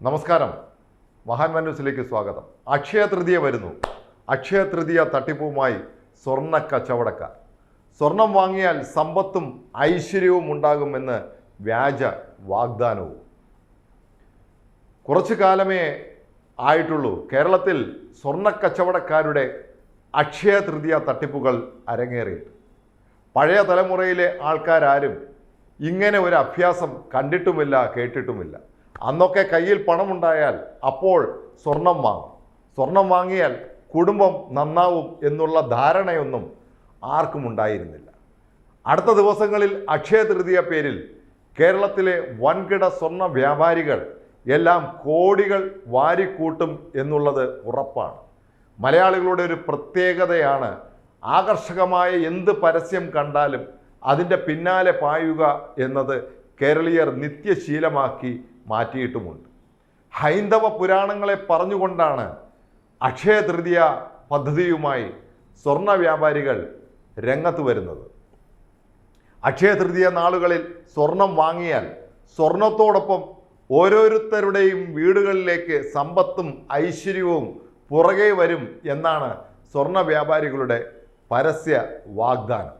നമസ്കാരം, മഹാന്മാൻ ന്യൂസിലേക്ക് സ്വാഗതം. അക്ഷയ തൃതീയ വരുന്നു. അക്ഷയ തൃതീയ തട്ടിപ്പുമായി സ്വർണ്ണ കച്ചവടക്കാർ. സ്വർണം വാങ്ങിയാൽ സമ്പത്തും ഐശ്വര്യവും ഉണ്ടാകുമെന്ന് വ്യാജ വാഗ്ദാനവും. കുറച്ചു കാലമേ ആയിട്ടുള്ളൂ കേരളത്തിൽ സ്വർണ്ണ കച്ചവടക്കാരുടെ അക്ഷയ തൃതീയ തട്ടിപ്പുകൾ അരങ്ങേറിയിട്ട്. പഴയ തലമുറയിലെ ആൾക്കാരും ഇങ്ങനെ ഒരു അഭ്യാസം കണ്ടിട്ടുമില്ല, കേട്ടിട്ടുമില്ല. അന്നൊക്കെ കയ്യിൽ പണമുണ്ടായാൽ അപ്പോൾ സ്വർണം വാങ്ങും. സ്വർണം വാങ്ങിയാൽ കുടുംബം നന്നാവും എന്നുള്ള ധാരണയൊന്നും ആർക്കും ഉണ്ടായിരുന്നില്ല. അടുത്ത ദിവസങ്ങളിൽ അക്ഷയ തൃതീയ പേരിൽ കേരളത്തിലെ വൻകിട സ്വർണ്ണ വ്യാപാരികൾ എല്ലാം കോടികൾ വാരിക്കൂട്ടും എന്നുള്ളത് ഉറപ്പാണ്. മലയാളികളുടെ ഒരു പ്രത്യേകതയാണ് ആകർഷകമായ എന്ത് പരസ്യം കണ്ടാലും അതിൻ്റെ പിന്നാലെ പായുക എന്നത് കേരളീയർ നിത്യശീലമാക്കി മാറ്റിയിട്ടുമുണ്ട്. ഹൈന്ദവ പുരാണങ്ങളെ പറഞ്ഞുകൊണ്ടാണ് അക്ഷയ തൃതീയ പദ്ധതിയുമായി സ്വർണ്ണ വ്യാപാരികൾ രംഗത്ത് വരുന്നത്. അക്ഷയ തൃതീയ നാളുകളിൽ സ്വർണം വാങ്ങിയാൽ സ്വർണത്തോടൊപ്പം ഓരോരുത്തരുടെയും വീടുകളിലേക്ക് സമ്പത്തും ഐശ്വര്യവും പുറകെ വരും എന്നാണ് സ്വർണ്ണ വ്യാപാരികളുടെ പരസ്യ വാഗ്ദാനം.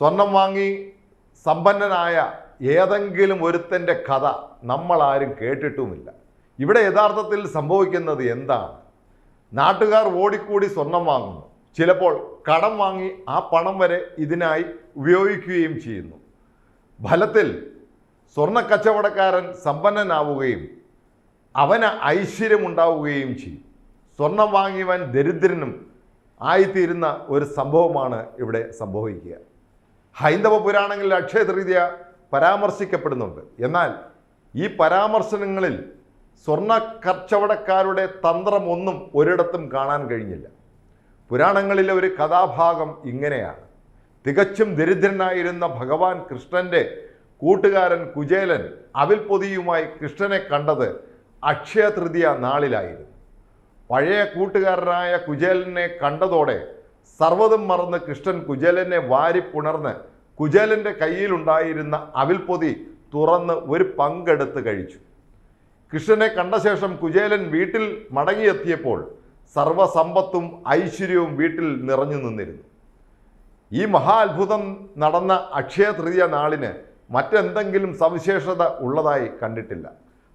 സ്വർണം വാങ്ങി സമ്പന്നനായ ഏതെങ്കിലും ഒരുത്തൻ്റെ കഥ നമ്മളാരും കേട്ടിട്ടുമില്ല. ഇവിടെ യഥാർത്ഥത്തിൽ സംഭവിക്കുന്നത് എന്താണ്? നാട്ടുകാർ ഓടിക്കൂടി സ്വർണം വാങ്ങുന്നു. ചിലപ്പോൾ കടം വാങ്ങി ആ പണം വരെ ഇതിനായി ഉപയോഗിക്കുകയും ചെയ്യുന്നു. ഫലത്തിൽ സ്വർണ്ണ കച്ചവടക്കാരൻ സമ്പന്നനാവുകയും അവന് ഐശ്വര്യമുണ്ടാവുകയും ചെയ്യും. സ്വർണം വാങ്ങിയവൻ ദരിദ്രനും ആയിത്തീരുന്ന ഒരു സംഭവമാണ് ഇവിടെ സംഭവിക്കുക. ഹൈന്ദവ പുരാണങ്ങളിൽ അക്ഷയ തൃതീയ പരാമർശിക്കപ്പെടുന്നുണ്ട്. എന്നാൽ ഈ പരാമർശനങ്ങളിൽ സ്വർണ്ണ കച്ചവടക്കാരുടെ തന്ത്രമൊന്നും ഒരിടത്തും കാണാൻ കഴിഞ്ഞില്ല. പുരാണങ്ങളിലെ ഒരു കഥാഭാഗം ഇങ്ങനെയാണ്. തികച്ചും ദരിദ്രനായിരുന്ന ഭഗവാൻ കൃഷ്ണൻ്റെ കൂട്ടുകാരൻ കുചേലൻ അവിൽപ്പൊതിയുമായി കൃഷ്ണനെ കണ്ടത് അക്ഷയ തൃതീയ നാളിലായിരുന്നു. പഴയ കൂട്ടുകാരനായ കുചേലനെ കണ്ടതോടെ സർവ്വതും മറന്ന് കൃഷ്ണൻ കുചേലനെ വാരിപ്പുണർന്ന് കുചേലൻ്റെ കയ്യിലുണ്ടായിരുന്ന അവിൽപ്പൊതി തുറന്ന് ഒരു പങ്കെടുത്ത് കഴിച്ചു. കൃഷ്ണനെ കണ്ട ശേഷം കുചേലൻ വീട്ടിൽ മടങ്ങിയെത്തിയപ്പോൾ സർവ്വസമ്പത്തും ഐശ്വര്യവും വീട്ടിൽ നിറഞ്ഞു നിന്നിരുന്നു. ഈ മഹാ അത്ഭുതം നടന്ന അക്ഷയ തൃതീയ നാളിന് മറ്റെന്തെങ്കിലും സവിശേഷത ഉള്ളതായി കണ്ടിട്ടില്ല.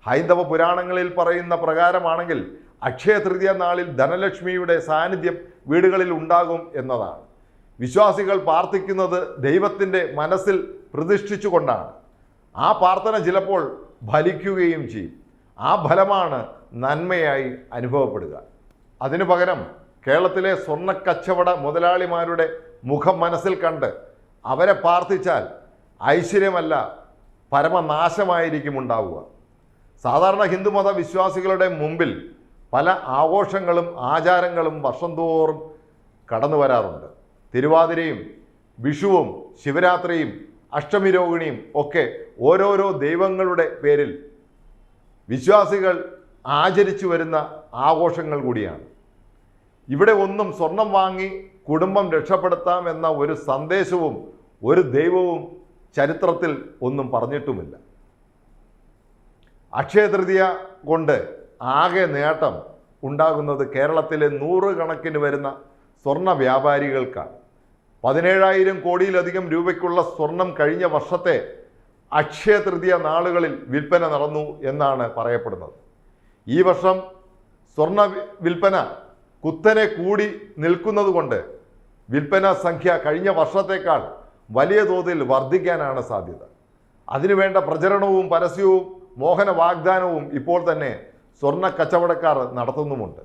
ഹൈന്ദവ പുരാണങ്ങളിൽ പറയുന്ന പ്രകാരമാണെങ്കിൽ അക്ഷയ തൃതീയ നാളിൽ ധനലക്ഷ്മിയുടെ സാന്നിധ്യം വീടുകളിൽ ഉണ്ടാകും എന്നതാണ്. വിശ്വാസികൾ പ്രാർത്ഥിക്കുന്നത് ദൈവത്തിൻ്റെ മനസ്സിൽ പ്രതിഷ്ഠിച്ചുകൊണ്ടാണ്. ആ പ്രാർത്ഥന ചിലപ്പോൾ ഫലിക്കുകയും ചെയ്യും. ആ ഫലമാണ് നന്മയായി അനുഭവപ്പെടുക. അതിനു പകരം കേരളത്തിലെ സ്വർണ്ണക്കച്ചവട മുതലാളിമാരുടെ മുഖം മനസ്സിൽ കണ്ട് അവരെ പ്രാർത്ഥിച്ചാൽ ഐശ്വര്യമല്ല പരമനാശമായിരിക്കും ഉണ്ടാവുക. സാധാരണ ഹിന്ദുമത വിശ്വാസികളുടെ മുമ്പിൽ പല ആഘോഷങ്ങളും ആചാരങ്ങളും വർഷം തോറും കടന്നു വരാറുണ്ട്. തിരുവാതിരയും വിഷുവും ശിവരാത്രിയും അഷ്ടമി രോഹിണിയും ഒക്കെ ഓരോരോ ദൈവങ്ങളുടെ പേരിൽ വിശ്വാസികൾ ആചരിച്ചു വരുന്ന ആഘോഷങ്ങൾ കൂടിയാണ്. ഇവിടെ ഒന്നും സ്വർണം വാങ്ങി കുടുംബം രക്ഷപ്പെടുത്താം എന്ന ഒരു സന്ദേശവും ഒരു ദൈവവും ചരിത്രത്തിൽ ഒന്നും പറഞ്ഞിട്ടുമില്ല. അക്ഷയ തൃതീയ കൊണ്ട് ആകെ നേട്ടം ഉണ്ടാകുന്നത് കേരളത്തിലെ നൂറുകണക്കിന് വരുന്ന സ്വർണ്ണ വ്യാപാരികൾക്കാണ്. 17,000 കോടിയിലധികം രൂപയ്ക്കുള്ള സ്വർണം കഴിഞ്ഞ വർഷത്തെ അക്ഷയ തൃതീയ നാളുകളിൽ വിൽപ്പന നടന്നു എന്നാണ് പറയപ്പെടുന്നത്. ഈ വർഷം സ്വർണ്ണ വിൽപ്പന കുത്തനെ കൂടി നിൽക്കുന്നതുകൊണ്ട് വിൽപ്പന സംഖ്യ കഴിഞ്ഞ വർഷത്തേക്കാൾ വലിയ തോതിൽ വർദ്ധിക്കാനാണ് സാധ്യത. അതിനുവേണ്ട പ്രചരണവും പരസ്യവും മോഹന വാഗ്ദാനവും ഇപ്പോൾ തന്നെ സ്വർണ്ണ കച്ചവടക്കാർ നടത്തുന്നുമുണ്ട്.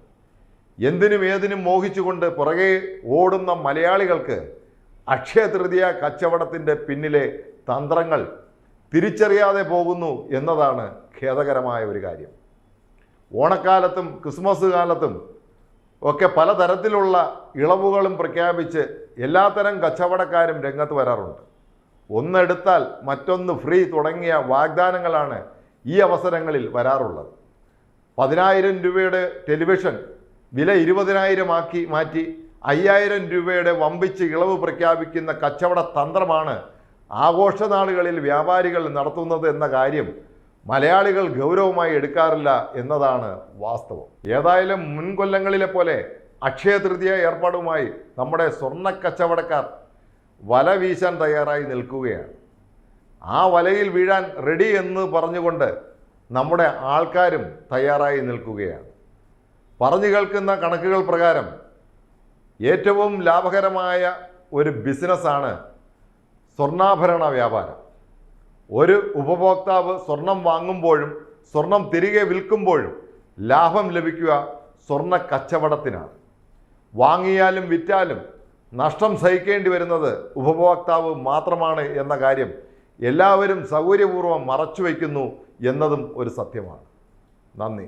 എന്തിനും ഏതിനും മോഹിച്ചുകൊണ്ട് പുറകെ ഓടുന്ന മലയാളികൾക്ക് അക്ഷയ തൃതീയ കച്ചവടത്തിൻ്റെ പിന്നിലെ തന്ത്രങ്ങൾ തിരിച്ചറിയാതെ പോകുന്നു എന്നതാണ് ഖേദകരമായ ഒരു കാര്യം. ഓണക്കാലത്തും ക്രിസ്മസ് കാലത്തും ഒക്കെ പലതരത്തിലുള്ള ഇളവുകളും പ്രഖ്യാപിച്ച് എല്ലാത്തരം കച്ചവടക്കാരും രംഗത്ത് വരാറുണ്ട്. ഒന്നെടുത്താൽ മറ്റൊന്ന് ഫ്രീ തുടങ്ങിയ വാഗ്ദാനങ്ങളാണ് ഈ അവസരങ്ങളിൽ വരാറുള്ളത്. 10,000 രൂപയുടെ ടെലിവിഷൻ വില 20,000 ആക്കി മാറ്റി 5,000 രൂപയുടെ വമ്പിച്ച് ഇളവ് പ്രഖ്യാപിക്കുന്ന കച്ചവട തന്ത്രമാണ് ആഘോഷനാളുകളിൽ വ്യാപാരികൾ നടത്തുന്നത് എന്ന കാര്യം മലയാളികൾ ഗൗരവമായി എടുക്കാറില്ല എന്നതാണ് വാസ്തവം. ഏതായാലും മുൻകൊല്ലങ്ങളിലെ പോലെ അക്ഷയ തൃതീയ ഏർപ്പാടുമായി നമ്മുടെ സ്വർണ്ണ കച്ചവടക്കാർ വല വീശാൻ തയ്യാറായി നിൽക്കുകയാണ്. ആ വലയിൽ വീഴാൻ റെഡി എന്ന് പറഞ്ഞുകൊണ്ട് നമ്മുടെ ആൾക്കാരും തയ്യാറായി നിൽക്കുകയാണ്. പറഞ്ഞു കേൾക്കുന്ന കണക്കുകൾ പ്രകാരം ഏറ്റവും ലാഭകരമായ ഒരു ബിസിനസ്സാണ് സ്വർണ്ണാഭരണ വ്യാപാരം. ഒരു ഉപഭോക്താവ് സ്വർണം വാങ്ങുമ്പോഴും സ്വർണം തിരികെ വിൽക്കുമ്പോഴും ലാഭം ലഭിക്കുക സ്വർണ്ണ കച്ചവടത്തിനാണ്. വാങ്ങിയാലും വിറ്റാലും നഷ്ടം സഹിക്കേണ്ടി വരുന്നത് ഉപഭോക്താവ് മാത്രമാണ് എന്ന കാര്യം എല്ലാവരും സൗകര്യപൂർവ്വം മറച്ചുവെക്കുന്നു എന്നതും ഒരു സത്യമാണ്. നന്ദി.